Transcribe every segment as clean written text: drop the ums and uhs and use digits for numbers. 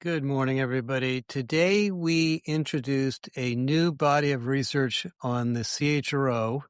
Good morning, everybody. Today, we introduced a new body of research on the CHRO,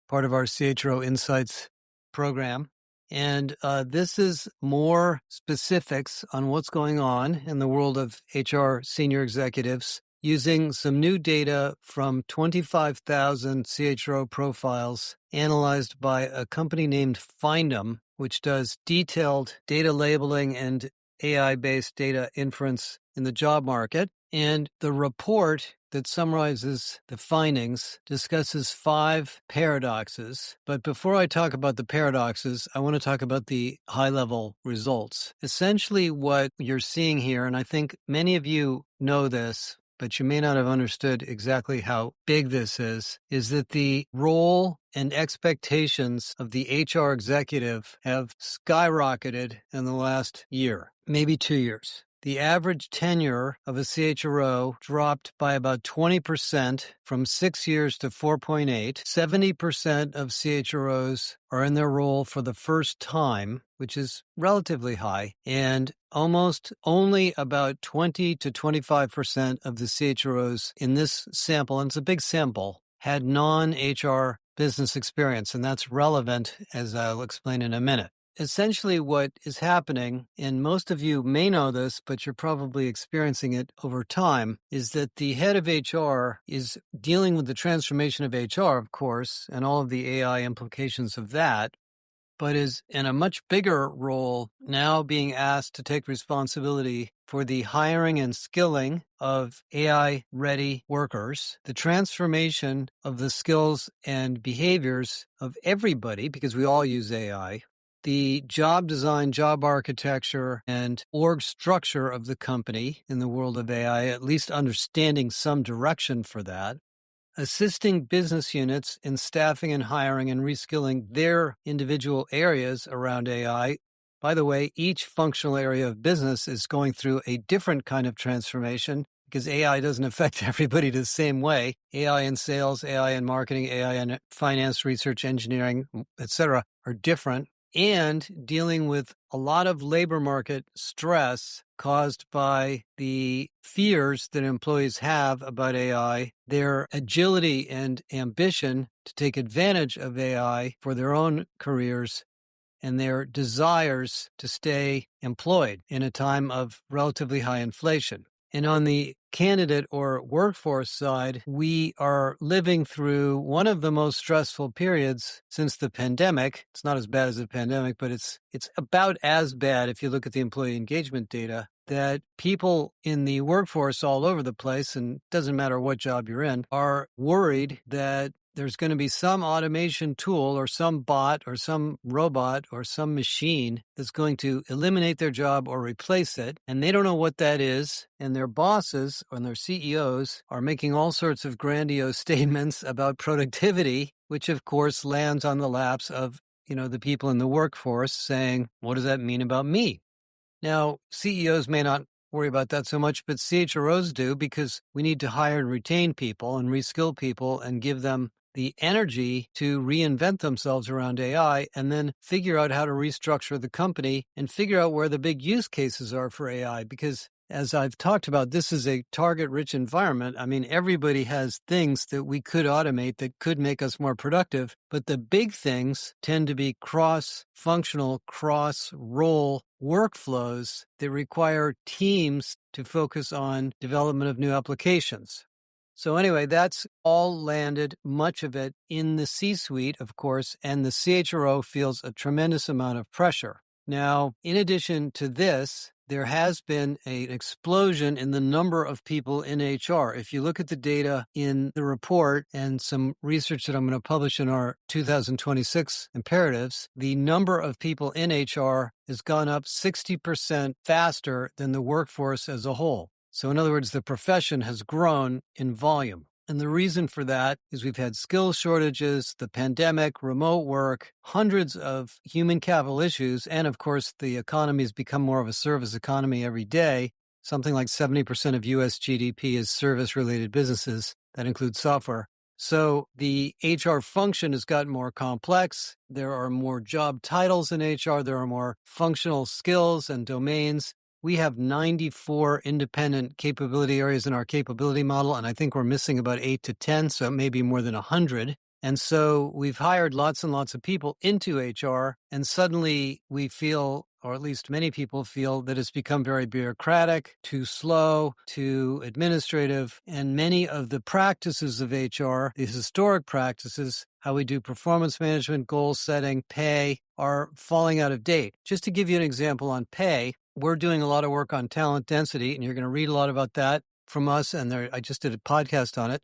part of our CHRO Insights program. And this is more specifics on what's going on in the world of HR senior executives using some new data from 25,000 CHRO profiles analyzed by a company named Findem, which does detailed data labeling and AI-based data inference in the job market. And the report that summarizes the findings discusses 5 paradoxes. But before I talk about the paradoxes, I want to talk about the high-level results. Essentially, what you're seeing here, and I think many of you know this, but you may not have understood exactly how big this is that the role and expectations of the HR executive have skyrocketed in the last year, maybe 2 years. The average tenure of a CHRO dropped by about 20% from 6 years to 4.8. 70% of CHROs are in their role for the first time, which is relatively high, and almost only about 20 to 25% of the CHROs in this sample, and it's a big sample, had non-HR business experience, and that's relevant, as I'll explain in a minute. Essentially, what is happening, and most of you may know this, but you're probably experiencing it over time, is that the head of HR is dealing with the transformation of HR, of course, and all of the AI implications of that, but is in a much bigger role now being asked to take responsibility for the hiring and skilling of AI-ready workers, the transformation of the skills and behaviors of everybody, because we all use AI, the job design, job architecture, and org structure of the company in the world of AI, at least understanding some direction for that, assisting business units in staffing and hiring and reskilling their individual areas around AI. By the way, each functional area of business is going through a different kind of transformation because AI doesn't affect everybody the same way. AI in sales, AI in marketing, AI in finance, research, engineering, etc., are different. And dealing with a lot of labor market stress caused by the fears that employees have about AI, their agility and ambition to take advantage of AI for their own careers, and their desires to stay employed in a time of relatively high inflation. And on the candidate or workforce side, we are living through one of the most stressful periods since the pandemic. It's not as bad as the pandemic, but it's about as bad if you look at the employee engagement data, that people in the workforce all over the place, and it doesn't matter what job you're in, are worried that there's going to be some automation tool or some bot or some robot or some machine that's going to eliminate their job or replace it. And they don't know what that is. And their bosses and their CEOs are making all sorts of grandiose statements about productivity, which of course lands on the laps of, the people in the workforce saying, what does that mean about me? Now, CEOs may not worry about that so much, but CHROs do, because we need to hire and retain people and reskill people and give them the energy to reinvent themselves around AI, and then figure out how to restructure the company and figure out where the big use cases are for AI. Because as I've talked about, this is a target-rich environment. I mean, everybody has things that we could automate that could make us more productive, but the big things tend to be cross-functional, cross-role workflows that require teams to focus on development of new applications. So anyway, that's all landed, much of it in the C-suite, of course, and the CHRO feels a tremendous amount of pressure. Now, in addition to this, there has been an explosion in the number of people in HR. If you look at the data in the report and some research that I'm going to publish in our 2026 imperatives, the number of people in HR has gone up 60% faster than the workforce as a whole. So in other words, the profession has grown in volume. And the reason for that is we've had skill shortages, the pandemic, remote work, hundreds of human capital issues, and of course, the economy has become more of a service economy every day. Something like 70% of U.S. GDP is service-related businesses. That includes software. So the HR function has gotten more complex. There are more job titles in HR. There are more functional skills and domains. we have 94 independent capability areas in our capability model, and I think we're missing about 8 to 10, so it may be more than 100. And so we've hired lots and lots of people into HR, and suddenly we feel, or at least many people feel, that it's become very bureaucratic, too slow, too administrative, and many of the practices of HR, these historic practices, how we do performance management, goal setting, pay, are falling out of date. Just to give you an example on pay, we're doing a lot of work on talent density, and you're going to read a lot about that from us, and I just did a podcast on it.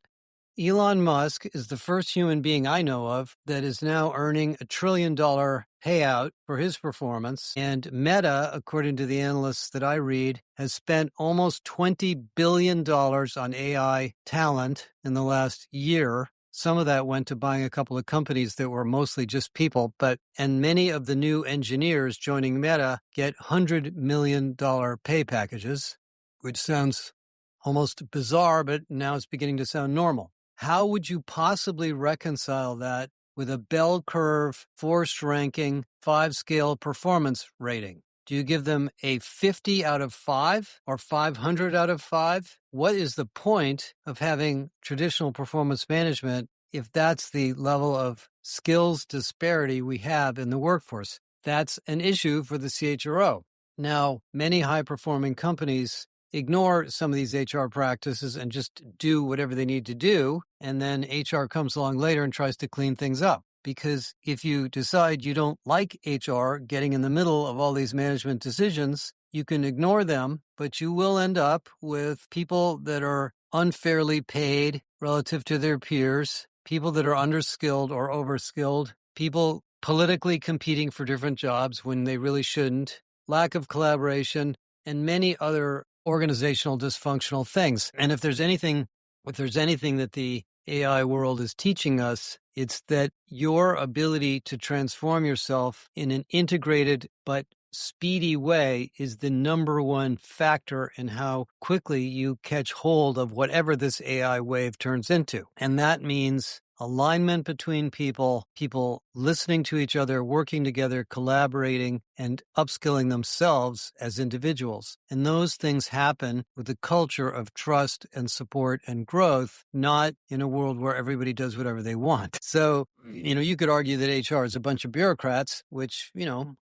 Elon Musk is the first human being I know of that is now earning $1 trillion payout for his performance. And Meta, according to the analysts that I read, has spent almost $20 billion on AI talent in the last year. Some of that went to buying a couple of companies that were mostly just people, and many of the new engineers joining Meta get $100 million pay packages, which sounds almost bizarre, but now it's beginning to sound normal. How would you possibly reconcile that with a bell curve, forced ranking, 5-scale performance rating? Do you give them a 50 out of 5 or 500 out of 5? What is the point of having traditional performance management if that's the level of skills disparity we have in the workforce? That's an issue for the CHRO. Now, many high-performing companies ignore some of these HR practices and just do whatever they need to do, and then HR comes along later and tries to clean things up. Because if you decide you don't like HR getting in the middle of all these management decisions, you can ignore them, but you will end up with people that are unfairly paid relative to their peers, people that are underskilled or overskilled, people politically competing for different jobs when they really shouldn't, lack of collaboration, and many other organizational dysfunctional things. And if there's anything that the AI world is teaching us, it's that your ability to transform yourself in an integrated but speedy way is the number one factor in how quickly you catch hold of whatever this AI wave turns into. And that means alignment between people listening to each other, working together, collaborating, and upskilling themselves as individuals. And those things happen with a culture of trust and support and growth, not in a world where everybody does whatever they want. So, you could argue that HR is a bunch of bureaucrats, which,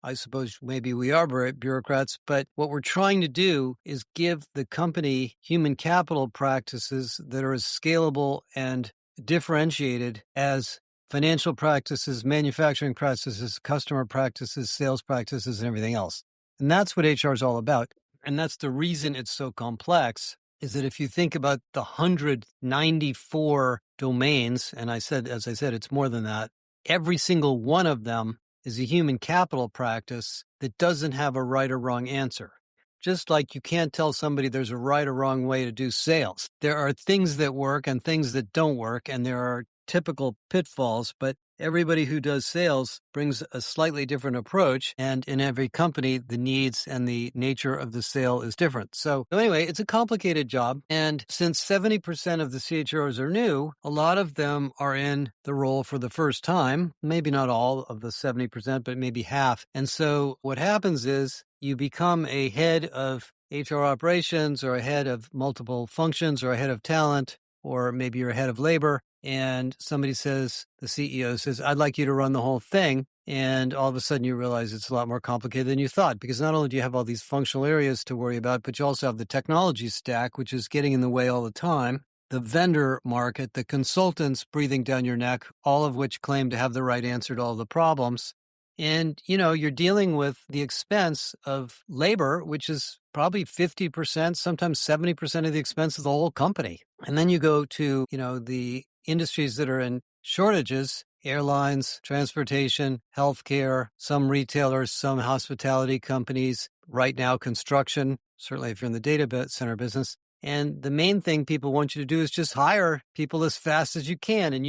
I suppose maybe we are bureaucrats, but what we're trying to do is give the company human capital practices that are as scalable and differentiated as financial practices, manufacturing practices, customer practices, sales practices, and everything else. And that's what HR is all about. And that's the reason it's so complex, is that if you think about the 194 domains, and as I said, it's more than that, every single one of them is a human capital practice that doesn't have a right or wrong answer. Just like you can't tell somebody there's a right or wrong way to do sales. There are things that work and things that don't work, and there are typical pitfalls, but everybody who does sales brings a slightly different approach, and in every company, the needs and the nature of the sale is different. So anyway, it's a complicated job, and since 70% of the CHROs are new, a lot of them are in the role for the first time, maybe not all of the 70%, but maybe half. And so what happens is you become a head of HR operations or a head of multiple functions or a head of talent, or maybe you're a head of labor, and somebody says, the CEO says, I'd like you to run the whole thing. And all of a sudden you realize it's a lot more complicated than you thought, because not only do you have all these functional areas to worry about, but you also have the technology stack, which is getting in the way all the time, the vendor market, the consultants breathing down your neck, all of which claim to have the right answer to all the problems. And, you're dealing with the expense of labor, which is probably 50%, sometimes 70% of the expense of the whole company. And then you go to, the industries that are in shortages, airlines, transportation, healthcare, some retailers, some hospitality companies, right now construction, certainly if you're in the data center business. And the main thing people want you to do is just hire people as fast as you can. And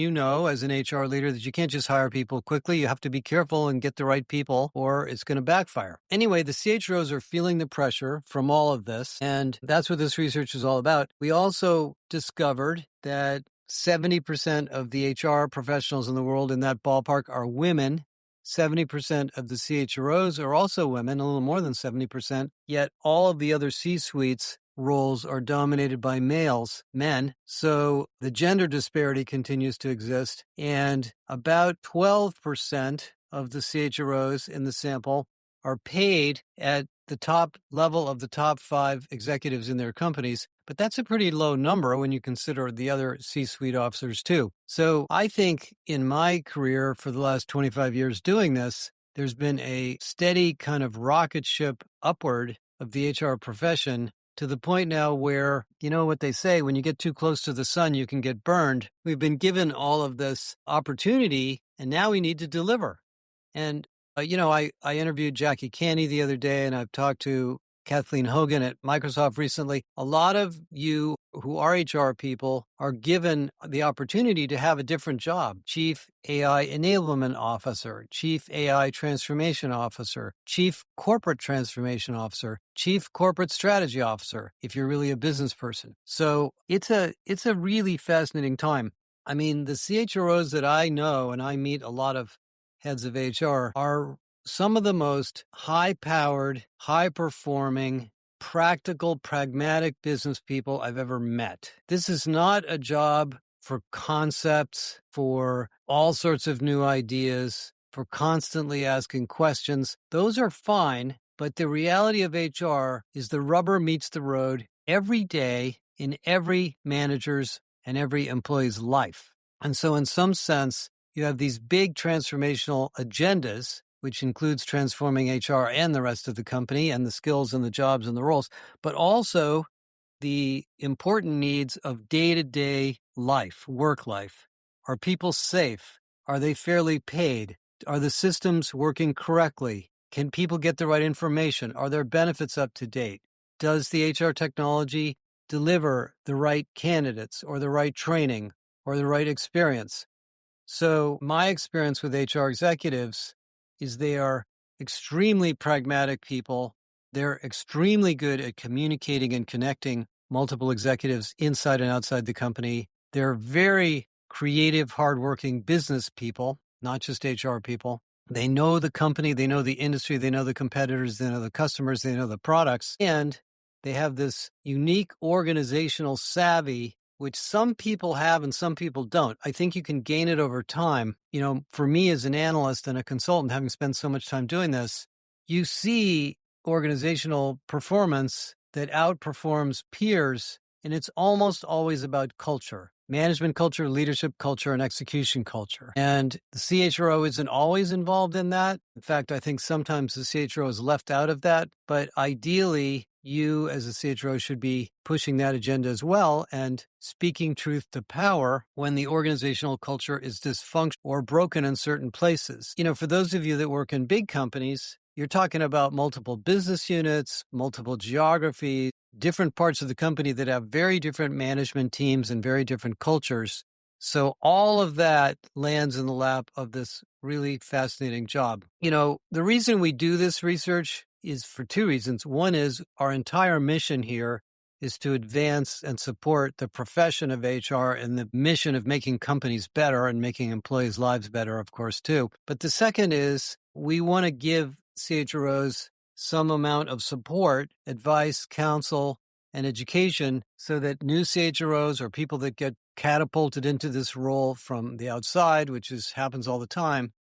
as an HR leader, that you can't just hire people quickly. You have to be careful and get the right people, or it's going to backfire. Anyway, the CHROs are feeling the pressure from all of this. And that's what this research is all about. We also discovered that 70% of the HR professionals in the world in that ballpark are women. 70% of the CHROs are also women, a little more than 70%, yet all of the other C-suites roles are dominated by males, men. So the gender disparity continues to exist. And about 12% of the CHROs in the sample are paid at the top level of the top 5 executives in their companies. But that's a pretty low number when you consider the other C-suite officers too. So I think in my career for the last 25 years doing this, there's been a steady kind of rocket ship upward of the HR profession to the point now where, you know what they say, when you get too close to the sun, you can get burned. We've been given all of this opportunity, and now we need to deliver. And, I interviewed Jackie Canny the other day, and I've talked to Kathleen Hogan at Microsoft recently. A lot of you who are HR people are given the opportunity to have a different job. Chief AI Enablement Officer, Chief AI Transformation Officer, Chief Corporate Transformation Officer, Chief Corporate Strategy Officer, if you're really a business person. So it's a really fascinating time. I mean, the CHROs that I know, and I meet a lot of heads of HR, are some of the most high-powered, high-performing, practical, pragmatic business people I've ever met. This is not a job for concepts, for all sorts of new ideas, for constantly asking questions. Those are fine, but the reality of HR is the rubber meets the road every day in every manager's and every employee's life. And so in some sense, you have these big transformational agendas, which includes transforming HR and the rest of the company and the skills and the jobs and the roles, but also the important needs of day-to-day life, work life. Are people safe? Are they fairly paid? Are the systems working correctly? Can people get the right information? Are their benefits up to date? Does the HR technology deliver the right candidates or the right training or the right experience? So my experience with HR executives is they are extremely pragmatic people. They're extremely good at communicating and connecting multiple executives inside and outside the company. They're very creative, hardworking business people, not just HR people. They know the company, they know the industry, they know the competitors, they know the customers, they know the products, and they have this unique organizational savvy which some people have and some people don't. I think you can gain it over time. For me as an analyst and a consultant, having spent so much time doing this, you see organizational performance that outperforms peers, and it's almost always about culture. Management culture, leadership culture, and execution culture. And the CHRO isn't always involved in that. In fact, I think sometimes the CHRO is left out of that. But ideally, you as a CHRO should be pushing that agenda as well and speaking truth to power when the organizational culture is dysfunctional or broken in certain places. For those of you that work in big companies, you're talking about multiple business units, multiple geographies, different parts of the company that have very different management teams and very different cultures. So all of that lands in the lap of this really fascinating job. The reason we do this research is for two reasons. One is our entire mission here is to advance and support the profession of HR and the mission of making companies better and making employees' lives better, of course, too. But the second is we want to give CHROs some amount of support, advice, counsel, and education so that new CHROs or people that get catapulted into this role from the outside, which happens all the time,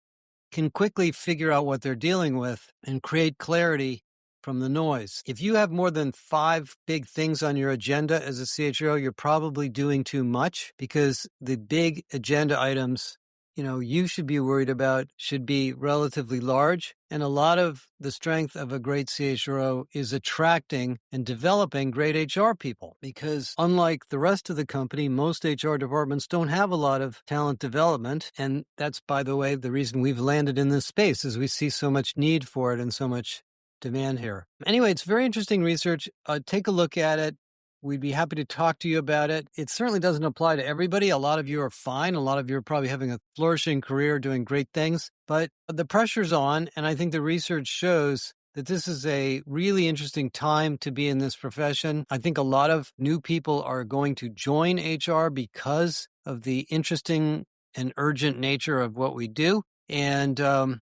can quickly figure out what they're dealing with and create clarity from the noise. If you have more than 5 big things on your agenda as a CHRO, you're probably doing too much because the big agenda items you should be worried about should be relatively large. And a lot of the strength of a great CHRO is attracting and developing great HR people because unlike the rest of the company, most HR departments don't have a lot of talent development. And that's, by the way, the reason we've landed in this space is we see so much need for it and so much demand here. Anyway, it's very interesting research. Take a look at it. We'd be happy to talk to you about it. It certainly doesn't apply to everybody. A lot of you are fine. A lot of you are probably having a flourishing career, doing great things. But the pressure's on, and I think the research shows that this is a really interesting time to be in this profession. I think a lot of new people are going to join HR because of the interesting and urgent nature of what we do. And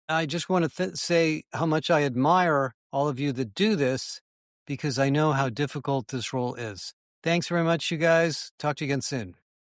I just want to say how much I admire all of you that do this, because I know how difficult this role is. Thanks very much, you guys. Talk to you again soon.